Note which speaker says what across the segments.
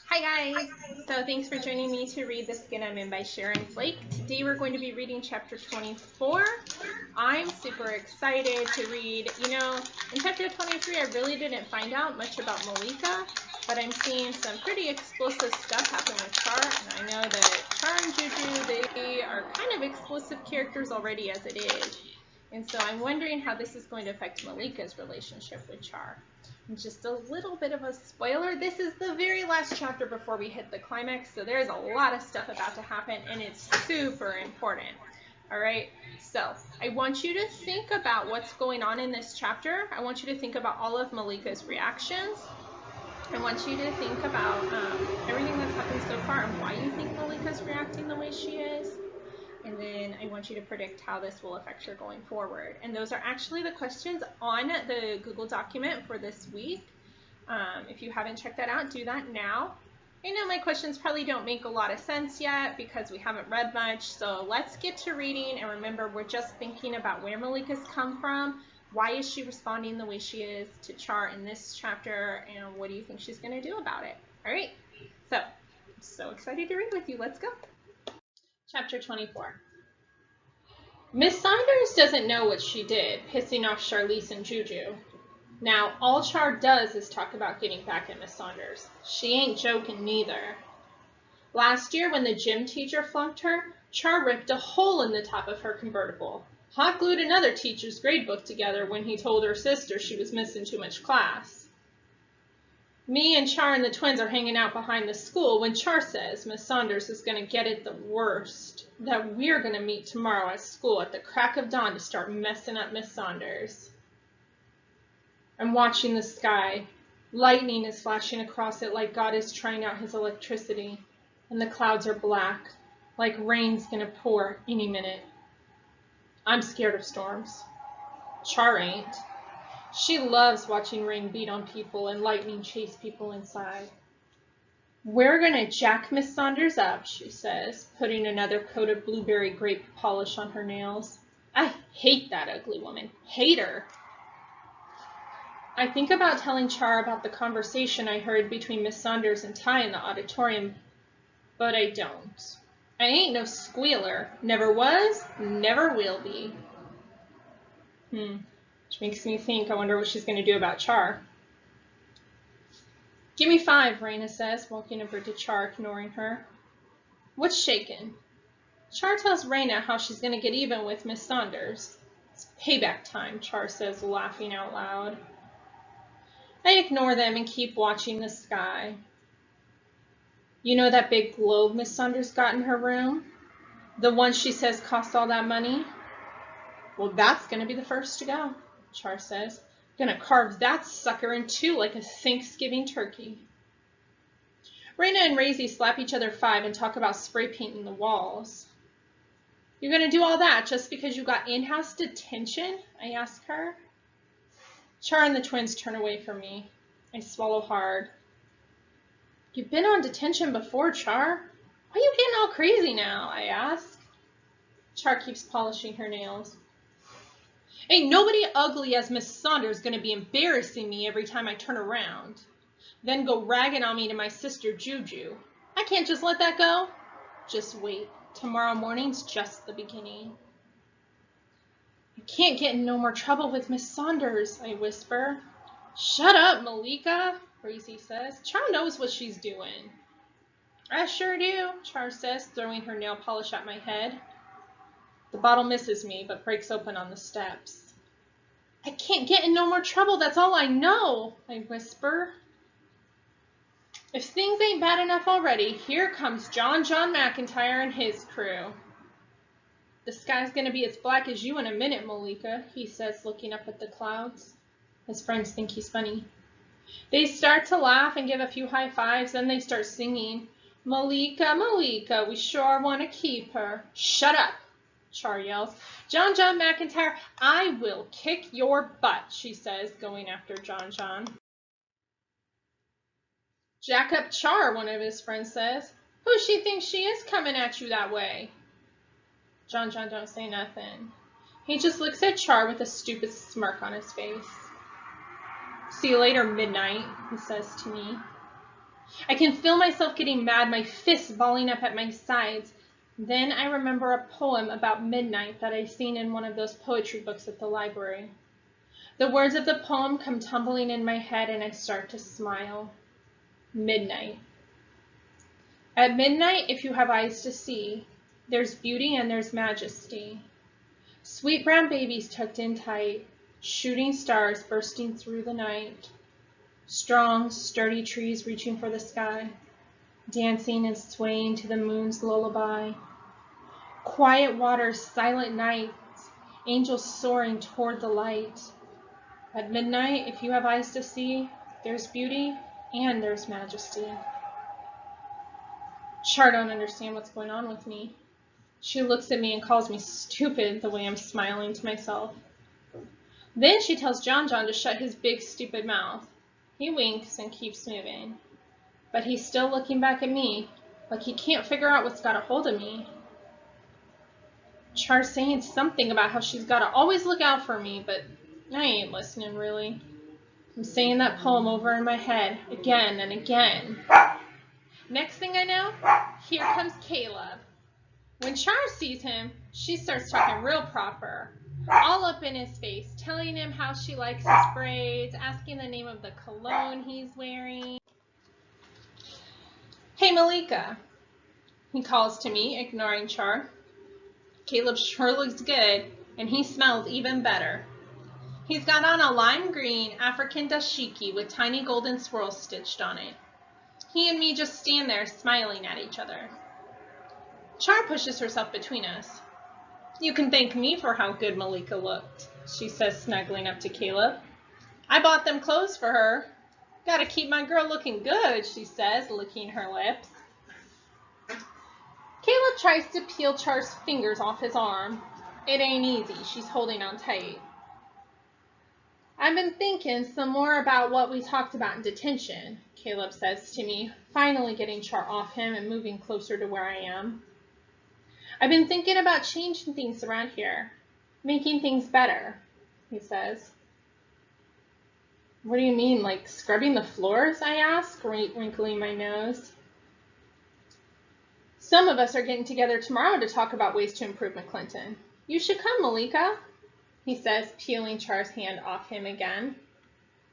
Speaker 1: Hi guys! So thanks for joining me to read The Skin I'm In by Sharon Flake. Today we're going to be reading chapter 24. I'm super excited to read. In chapter 23 I really didn't find out much about Malika, but I'm seeing some pretty explosive stuff happen with Char, and I know that Char and Juju, they are kind of explosive characters already as it is. And so I'm wondering how this is going to affect Malika's relationship with Char. Just a little bit of a spoiler, this is the very last chapter before we hit the climax, so there's a lot of stuff about to happen, and it's super important. All right, so I want you to think about what's going on in this chapter. I want you to think about all of Malika's reactions. I want you to think about everything that's happened so far and why you think Malika's reacting the way she is. And then I want you to predict how this will affect her going forward. And those are actually the questions on the Google document for this week. If you haven't checked that out, do that now. I know my questions probably don't make a lot of sense yet because we haven't read much. So let's get to reading. And remember, we're just thinking about where Malika's come from. Why is she responding the way she is to Char in this chapter? And what do you think she's going to do about it? All right. So I'm so excited to read with you. Let's go. Chapter 24. Miss Saunders doesn't know what she did, pissing off Charlize and Juju. Now, all Char does is talk about getting back at Miss Saunders. She ain't joking neither. Last year, when the gym teacher flunked her, Char ripped a hole in the top of her convertible. Hot glued another teacher's gradebook together when he told her sister she was missing too much class. Me and Char and the twins are hanging out behind the school when Char says Miss Saunders is going to get it the worst, that we're going to meet tomorrow at school at the crack of dawn to start messing up Miss Saunders. I'm watching the sky. Lightning is flashing across it like God is trying out his electricity, and the clouds are black, like rain's going to pour any minute. I'm scared of storms. Char ain't. She loves watching rain beat on people and lightning chase people inside. We're going to jack Miss Saunders up, she says, putting another coat of blueberry grape polish on her nails. I hate that ugly woman. Hate her. I think about telling Char about the conversation I heard between Miss Saunders and Ty in the auditorium, but I don't. I ain't no squealer. Never was, never will be. Which makes me think, I wonder what she's going to do about Char. Give me 5, Raina says, walking over to Char, ignoring her. What's shaking? Char tells Raina how she's going to get even with Miss Saunders. It's payback time, Char says, laughing out loud. I ignore them and keep watching the sky. You know that big globe Miss Saunders got in her room? The one she says cost all that money? Well, that's going to be the first to go, Char says. Gonna carve that sucker in two like a Thanksgiving turkey. Raina and Razy slap each other 5 and talk about spray painting the walls. You're gonna do all that just because you got in-house detention? I ask her. Char and the twins turn away from me. I swallow hard. You've been on detention before, Char. Why are you getting all crazy now? I ask. Char keeps polishing her nails. Ain't nobody ugly as Miss Saunders gonna be embarrassing me every time I turn around. Then go ragging on me to my sister Juju. I can't just let that go. Just wait. Tomorrow morning's just the beginning. I can't get in no more trouble with Miss Saunders, I whisper. Shut up, Malika, Razy says. Char knows what she's doing. I sure do, Char says, throwing her nail polish at my head. The bottle misses me, but breaks open on the steps. I can't get in no more trouble, that's all I know, I whisper. If things ain't bad enough already, here comes John McIntyre and his crew. The sky's gonna be as black as you in a minute, Malika, he says, looking up at the clouds. His friends think he's funny. They start to laugh and give a few high fives, then they start singing, Malika, Malika, we sure want to keep her. Shut up, Char yells. John McIntyre, I will kick your butt, she says, going after John. Jack up Char, one of his friends says. Who she thinks she is coming at you that way? John don't say nothing. He just looks at Char with a stupid smirk on his face. See you later, Midnight, he says to me. I can feel myself getting mad, my fists balling up at my sides. Then I remember a poem about midnight that I'd seen in one of those poetry books at the library. The words of the poem come tumbling in my head and I start to smile. Midnight. At midnight, if you have eyes to see, there's beauty and there's majesty. Sweet brown babies tucked in tight, shooting stars bursting through the night. Strong, sturdy trees reaching for the sky, dancing and swaying to the moon's lullaby. Quiet waters, silent nights, angels soaring toward the light. At midnight, if you have eyes to see, there's beauty and there's majesty. Char don't understand what's going on with me. She looks at me and calls me stupid the way I'm smiling to myself. Then she tells John to shut his big stupid mouth. He winks and keeps moving. But he's still looking back at me, like he can't figure out what's got a hold of me. Char's saying something about how she's got to always look out for me, but I ain't listening really. I'm saying that poem over in my head again and again. Next thing I know, here comes Caleb. When Char sees him, she starts talking real proper, all up in his face, telling him how she likes his braids, asking the name of the cologne he's wearing. Hey, Malika, he calls to me, ignoring Char. Caleb sure looks good, and he smells even better. He's got on a lime green African dashiki with tiny golden swirls stitched on it. He and me just stand there smiling at each other. Char pushes herself between us. You can thank me for how good Malika looked, she says, snuggling up to Caleb. I bought them clothes for her. Gotta keep my girl looking good, she says, licking her lips. Caleb tries to peel Char's fingers off his arm. It ain't easy. She's holding on tight. I've been thinking some more about what we talked about in detention, Caleb says to me, finally getting Char off him and moving closer to where I am. I've been thinking about changing things around here, making things better, he says. What do you mean, like scrubbing the floors, I ask, wrinkling my nose. Some of us are getting together tomorrow to talk about ways to improve McClinton. You should come, Malika, he says, peeling Char's hand off him again.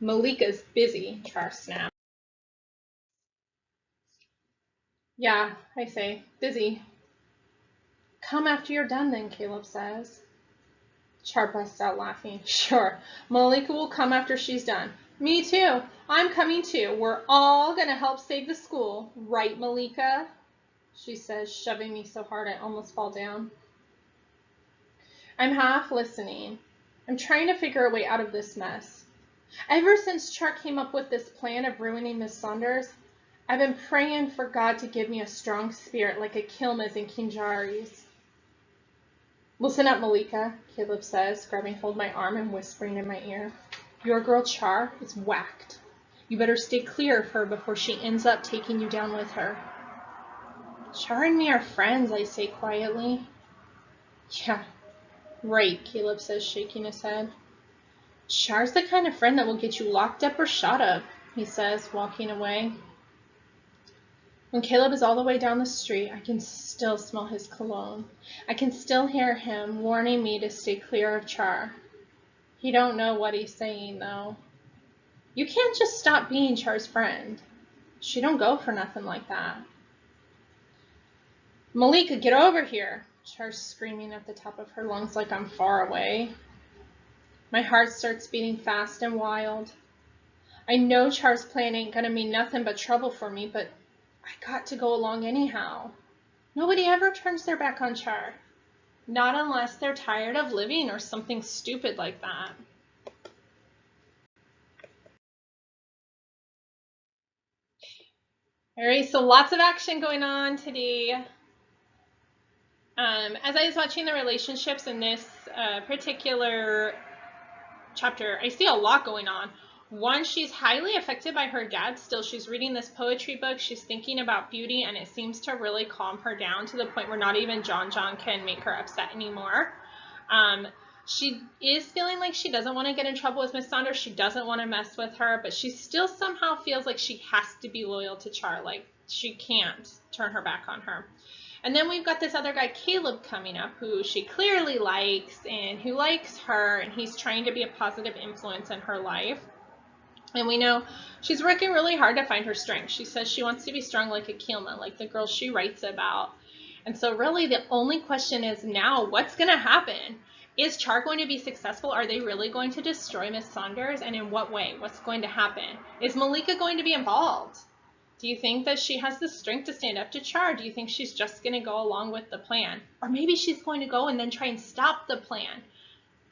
Speaker 1: Malika's busy, Char snaps. Yeah, I say, busy. Come after you're done then, Caleb says. Char busts out laughing. Sure, Malika will come after she's done. Me too. I'm coming too. We're all going to help save the school. Right, Malika? She says, shoving me so hard I almost fall down. I'm half listening. I'm trying to figure a way out of this mess. Ever since Char came up with this plan of ruining Miss Saunders, I've been praying for God to give me a strong spirit like Akilma's and Kinjari's. Listen up, Malika, Caleb says, grabbing hold of my arm and whispering in my ear. Your girl Char is whacked. You better stay clear of her before she ends up taking you down with her. Char and me are friends, I say quietly. Yeah, right, Caleb says, shaking his head. Char's the kind of friend that will get you locked up or shot up, he says, walking away. When Caleb is all the way down the street, I can still smell his cologne. I can still hear him warning me to stay clear of Char. He don't know what he's saying, though. You can't just stop being Char's friend. She don't go for nothing like that. Malika, get over here, Char's screaming at the top of her lungs like I'm far away. My heart starts beating fast and wild. I know Char's plan ain't gonna mean nothing but trouble for me, but I got to go along anyhow. Nobody ever turns their back on Char. Not unless they're tired of living or something stupid like that. All right, so lots of action going on today. As I was watching the relationships in this particular chapter, I see a lot going on. One, she's highly affected by her dad still. She's reading this poetry book. She's thinking about beauty, and it seems to really calm her down to the point where not even John can make her upset anymore. She is feeling like she doesn't want to get in trouble with Miss Saunders. She doesn't want to mess with her, but she still somehow feels like she has to be loyal to Char. Like she can't turn her back on her. And then we've got this other guy, Caleb, coming up, who she clearly likes and who likes her, and he's trying to be a positive influence in her life. And we know she's working really hard to find her strength. She says she wants to be strong like a Keelma, like the girl she writes about. And so really the only question is now, what's going to happen? Is Char going to be successful? Are they really going to destroy Miss Saunders? And in what way? What's going to happen? Is Malika going to be involved? Do you think that she has the strength to stand up to Char? Do you think she's just going to go along with the plan? Or maybe she's going to go and then try and stop the plan.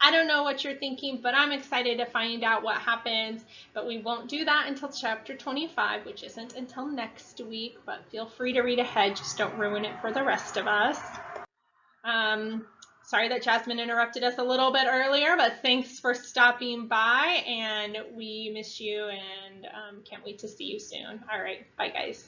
Speaker 1: I don't know what you're thinking, but I'm excited to find out what happens. But we won't do that until chapter 25, which isn't until next week. But feel free to read ahead. Just don't ruin it for the rest of us. Sorry that Jasmine interrupted us a little bit earlier, but thanks for stopping by, and we miss you and can't wait to see you soon. All right, bye guys.